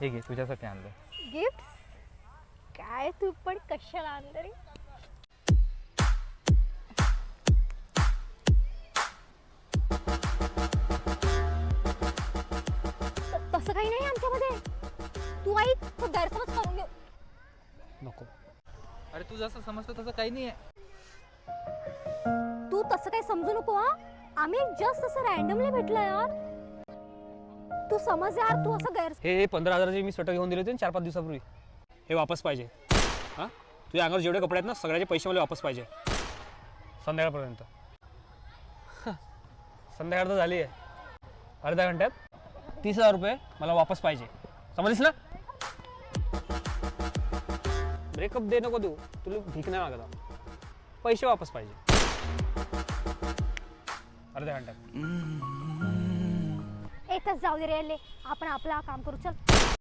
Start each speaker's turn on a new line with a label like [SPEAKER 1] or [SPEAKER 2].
[SPEAKER 1] हे घे तुझ्यासाठी आणलं.
[SPEAKER 2] गिफ्ट काय तू पण कशाला आणलं रे? तसं काही नाही आमच्यामध्ये. तू ऐक, तो गैरसमज करून घेऊ
[SPEAKER 1] नको. अरे तू जसं समजतो तसं काही नाही आहे.
[SPEAKER 2] तू तसं काही समजू नको. हा आम्ही जस्ट असं रॅन्डमली भेटलो यार. तू समज यार, तू असं गैर.
[SPEAKER 3] हे 15,000चे मी स्वेटर घेऊन दिले होते 4-5 दिवसापूर्वी. हे वापस पाहिजे. हां, तुझ्या अंगावर जेवढे कपडे आहेत ना सगळ्याचे पैसे मला वापस पाहिजे संध्याकाळपर्यंत. संध्याकाळ तर झाली आहे. अर्ध्या घंट्यात 30,000 रुपये मला वापस पाहिजे. समजलीस ना? ब्रेकअप दे नको देऊ, तुला भीक नाही मागत. पैसे वापस पाहिजे अर्ध्या घंट्यात.
[SPEAKER 2] एकच जाऊ दे रे, आपण आपलं काम करू. चल.